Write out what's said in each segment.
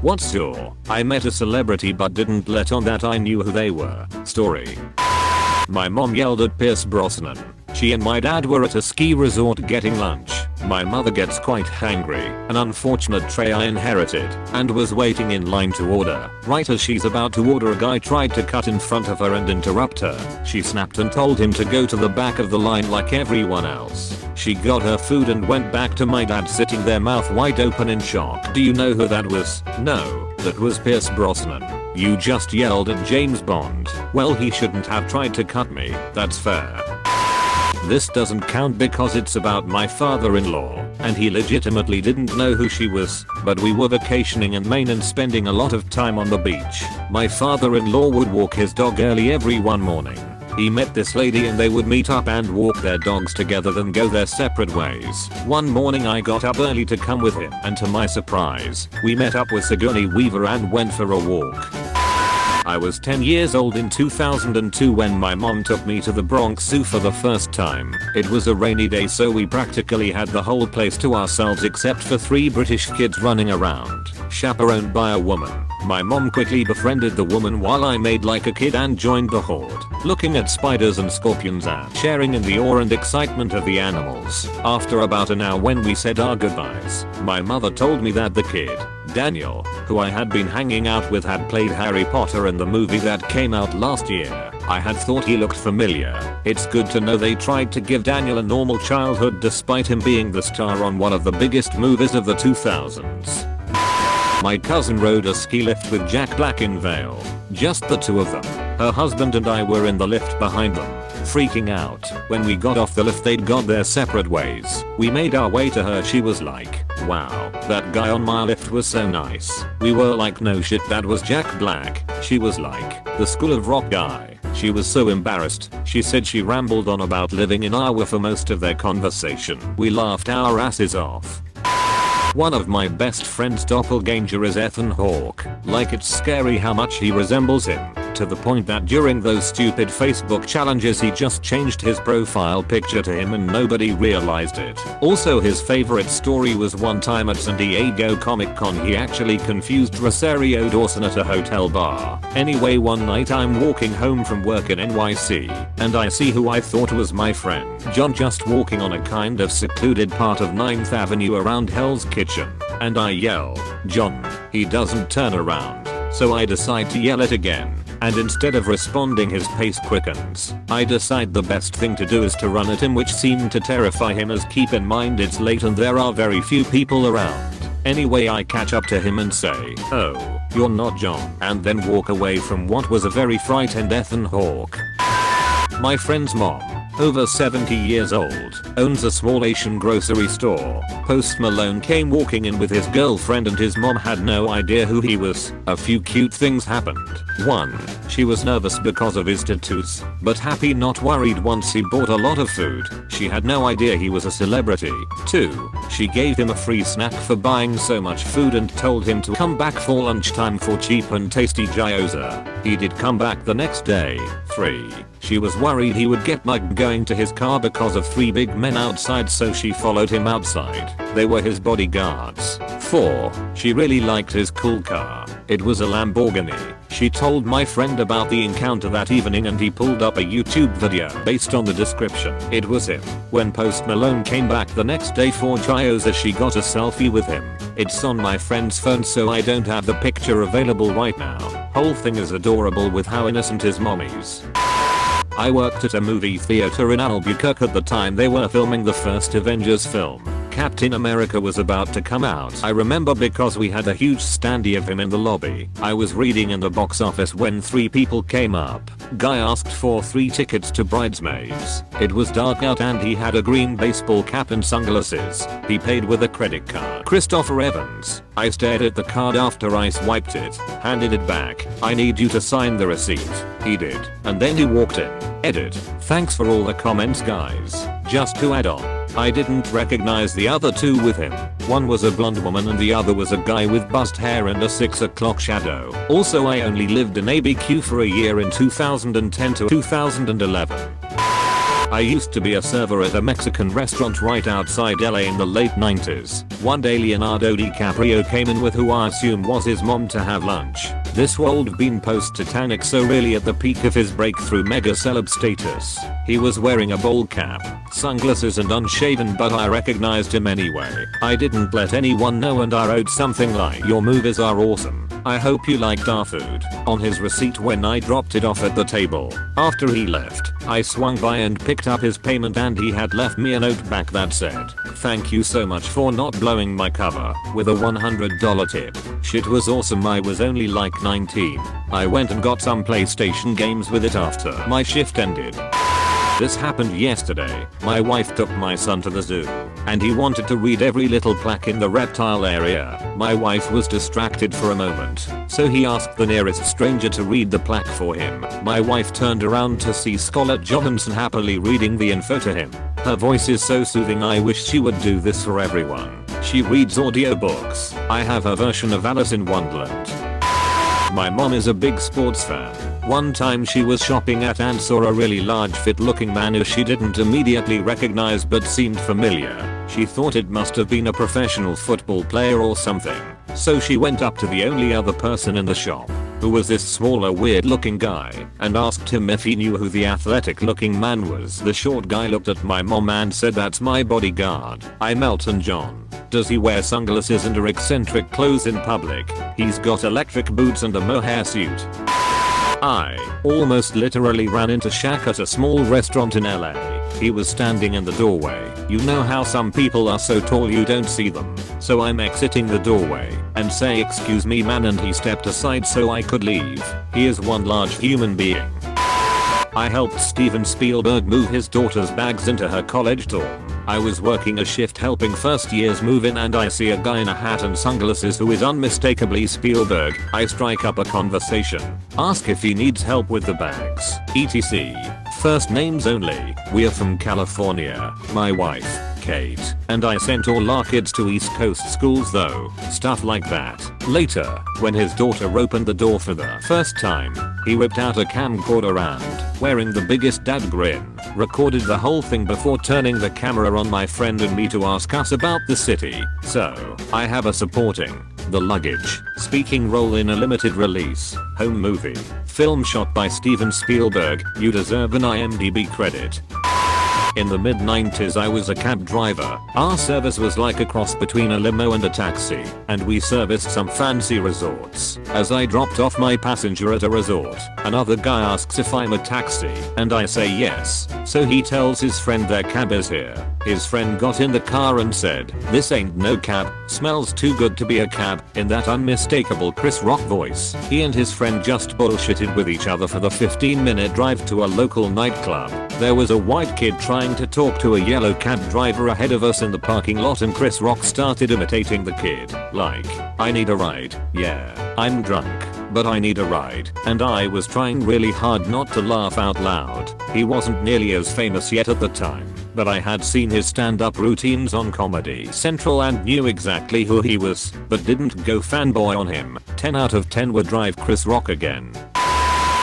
What's your I met a celebrity but didn't let on that I knew who they were story? My mom yelled at Pierce Brosnan. She and my dad were at a ski resort getting lunch. My mother gets quite hangry, an unfortunate tray I inherited, and was waiting in line to order. Right as she's about to order, a guy tried to cut in front of her and interrupt her. She snapped and told him to go to the back of the line like everyone else. She got her food and went back to my dad sitting there mouth wide open in shock. Do you know who that was? No, that was Pierce Brosnan. You just yelled at James Bond. Well, he shouldn't have tried to cut me, that's fair. This doesn't count because it's about my father-in-law, and he legitimately didn't know who she was, but we were vacationing in Maine and spending a lot of time on the beach. My father-in-law would walk his dog early every one morning. He met this lady and they would meet up and walk their dogs together, then go their separate ways. One morning I got up early to come with him, and to my surprise, we met up with Sigourney Weaver and went for a walk. I was 10 years old in 2002 when my mom took me to the Bronx Zoo for the first time. It was a rainy day, so we practically had the whole place to ourselves except for 3 British kids running around, chaperoned by a woman. My mom quickly befriended the woman while I made like a kid and joined the horde, looking at spiders and scorpions and sharing in the awe and excitement of the animals. After about an hour, when we said our goodbyes, my mother told me that the kid, Daniel, who I had been hanging out with, had played Harry Potter in the movie that came out last year. I had thought he looked familiar. It's good to know they tried to give Daniel a normal childhood despite him being the star on one of the biggest movies of the 2000s. My cousin rode a ski lift with Jack Black in Vail. Just the two of them. Her husband and I were in the lift behind them, freaking out. When we got off the lift, they'd got their separate ways. We made our way to her. She was like, wow, that guy on my lift was so nice. We were like, no shit, that was Jack Black. She was like, the School of Rock guy. She was so embarrassed. She said she rambled on about living in Iowa for most of their conversation. We laughed our asses off. One of my best friend's doppelganger is Ethan Hawke. Like, it's scary how much he resembles him, to the point that during those stupid Facebook challenges he just changed his profile picture to him and nobody realized it. Also, his favorite story was one time at San Diego Comic Con he actually confused Rosario Dawson at a hotel bar. Anyway, one night I'm walking home from work in NYC, and I see who I thought was my friend John just walking on a kind of secluded part of 9th Avenue around Hell's Kitchen. And I yell, John. He doesn't turn around, so I decide to yell it again, and instead of responding his pace quickens. I decide the best thing to do is to run at him, which seemed to terrify him, as keep in mind it's late and there are very few people around. Anyway, I catch up to him and say, oh, you're not John, and then walk away from what was a very frightened Ethan Hawke. My friend's mom, over 70 years old, owns a small Asian grocery store. Post Malone came walking in with his girlfriend and his mom had no idea who he was. A few cute things happened. 1. She was nervous because of his tattoos, but happy not worried once he bought a lot of food. She had no idea he was a celebrity. 2. She gave him a free snack for buying so much food and told him to come back for lunchtime for cheap and tasty gyoza. He did come back the next day. 3. She was worried he would get mugged going to his car because of 3 big men outside, so she followed him outside. They were his bodyguards. 4. She really liked his cool car. It was a Lamborghini. She told my friend about the encounter that evening and he pulled up a YouTube video based on the description. It was him. When Post Malone came back the next day for gyoza, she got a selfie with him. It's on my friend's phone, so I don't have the picture available right now. Whole thing is adorable with how innocent his mom is. I worked at a movie theater in Albuquerque at the time they were filming the first Avengers film. Captain America was about to come out. I remember because we had a huge standee of him in the lobby. I was reading in the box office when 3 people came up. Guy asked for 3 tickets to Bridesmaids. It was dark out and he had a green baseball cap and sunglasses. He paid with a credit card. Christopher Evans. I stared at the card after I swiped it, handed it back. I need you to sign the receipt. He did. And then he walked in. Edit. Thanks for all the comments, guys. Just to add on, I didn't recognize the other 2 with him. One was a blonde woman and the other was a guy with buzzed hair and a 6 o'clock shadow. Also, I only lived in ABQ for a year in 2010 to 2011. I used to be a server at a Mexican restaurant right outside LA in the late 90s. One day Leonardo DiCaprio came in with who I assume was his mom to have lunch. This would have been post-Titanic, so really at the peak of his breakthrough mega celeb status. He was wearing a bowl cap, sunglasses and unshaven, but I recognized him anyway. I didn't let anyone know and I wrote something like, "Your movies are awesome. I hope you liked our food," on his receipt when I dropped it off at the table. After he left, I swung by and picked up his payment and he had left me a note back that said, "Thank you so much for not blowing my cover," with a $100 tip. Shit was awesome. I was only like 19. I went and got some PlayStation games with it after my shift ended. This happened yesterday. My wife took my son to the zoo, and he wanted to read every little plaque in the reptile area. My wife was distracted for a moment, so he asked the nearest stranger to read the plaque for him. My wife turned around to see Scarlett Johansson happily reading the info to him. Her voice is so soothing. I wish she would do this for everyone. She reads audiobooks. I have her version of Alice in Wonderland. My mom is a big sports fan. One time she was shopping at and saw a really large fit looking man who she didn't immediately recognize but seemed familiar. She thought it must have been a professional football player or something. So she went up to the only other person in the shop, who was this smaller weird looking guy, and asked him if he knew who the athletic looking man was. The short guy looked at my mom and said, "That's my bodyguard. I'm Elton John." Does he wear sunglasses and eccentric clothes in public? He's got electric boots and a mohair suit. I almost literally ran into Shaq at a small restaurant in LA. He was standing in the doorway. You know how some people are so tall you don't see them. So I'm exiting the doorway and say, "Excuse me man," and he stepped aside so I could leave. He is one large human being. I helped Steven Spielberg move his daughter's bags into her college dorm. I was working a shift helping first years move in and I see a guy in a hat and sunglasses who is unmistakably Spielberg. I strike up a conversation, ask if he needs help with the bags, etc. First names only. We're from California. My wife, Kate, and I sent all our kids to East Coast schools though. Stuff like that. Later, when his daughter opened the door for the first time, he whipped out a camcorder and, wearing the biggest dad grin, recorded the whole thing before turning the camera on my friend and me to ask us about the city. So, I have a supporting the luggage speaking role in a limited release home movie film shot by Steven Spielberg. You deserve an IMDb credit. In the mid-90s I was a cab driver. Our service was like a cross between a limo and a taxi, and we serviced some fancy resorts. As I dropped off my passenger at a resort, another guy asks if I'm a taxi, and I say yes. So he tells his friend their cab is here. His friend got in the car and said, "This ain't no cab, smells too good to be a cab," in that unmistakable Chris Rock voice. He and his friend just bullshitted with each other for the 15-minute drive to a local nightclub. There was a white kid trying to talk to a yellow cab driver ahead of us in the parking lot and Chris Rock started imitating the kid. Like, "I need a ride. Yeah, I'm drunk, but I need a ride." And I was trying really hard not to laugh out loud. He wasn't nearly as famous yet at the time, but I had seen his stand-up routines on Comedy Central and knew exactly who he was, but didn't go fanboy on him. 10 out of 10 would drive Chris Rock again.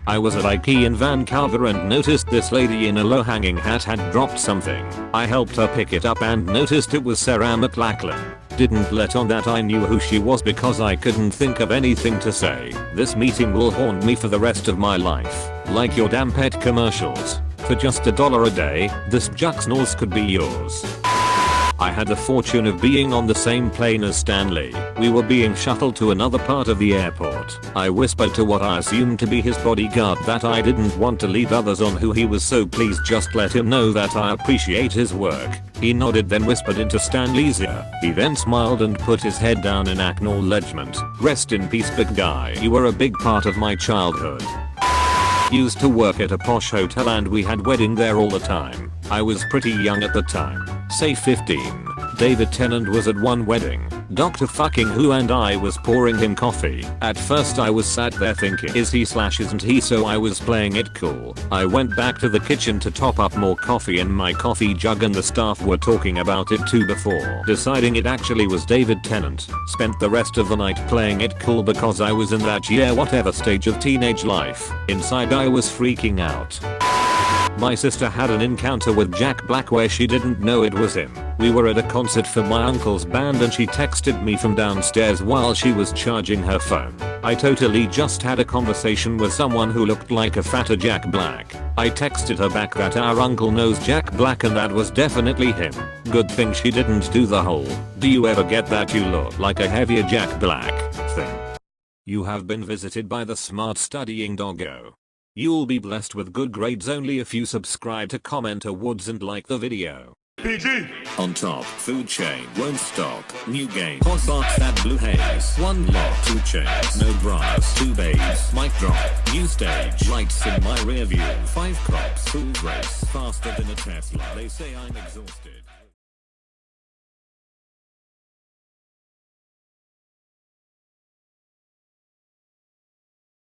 I was at IKEA in Vancouver and noticed this lady in a low-hanging hat had dropped something. I helped her pick it up and noticed it was Sarah McLachlan. Didn't let on that I knew who she was because I couldn't think of anything to say. This meeting will haunt me for the rest of my life. Like your damn pet commercials. For just $1 a day, this Juxnals could be yours. I had the fortune of being on the same plane as Stanley. We were being shuttled to another part of the airport. I whispered to what I assumed to be his bodyguard that I didn't want to lead others on who he was, so please just let him know that I appreciate his work. He nodded, then whispered into Stanley's ear. He then smiled and put his head down in acknowledgement. Rest in peace big guy. You were a big part of my childhood. Used to work at a posh hotel and we had wedding there all the time. I was pretty young at the time, say 15. David Tennant was at one wedding. Dr. fucking Who and I was pouring him coffee. At first I was sat there thinking, is he / isn't he, so I was playing it cool. I went back to the kitchen to top up more coffee in my coffee jug and the staff were talking about it too before deciding it actually was David Tennant. Spent the rest of the night playing it cool because I was in that whatever stage of teenage life. Inside I was freaking out. My sister had an encounter with Jack Black where she didn't know it was him. We were at a concert for my uncle's band and she texted me from downstairs while she was charging her phone. I totally just had a conversation with someone who looked like a fatter Jack Black. I texted her back that our uncle knows Jack Black and that was definitely him. Good thing she didn't do the whole "do you ever get that you look like a heavier Jack Black" thing. You have been visited by the smart studying doggo. You'll be blessed with good grades only if you subscribe to Comment Awards and like the video. PG! On top, food chain, won't stop, new game, hot box that blue haze, 1 lock, 2 chains, no bras, 2 babes, mic drop, new stage, lights in my rear view, 5 cops, food race, faster than a Tesla, they say I'm exhausted.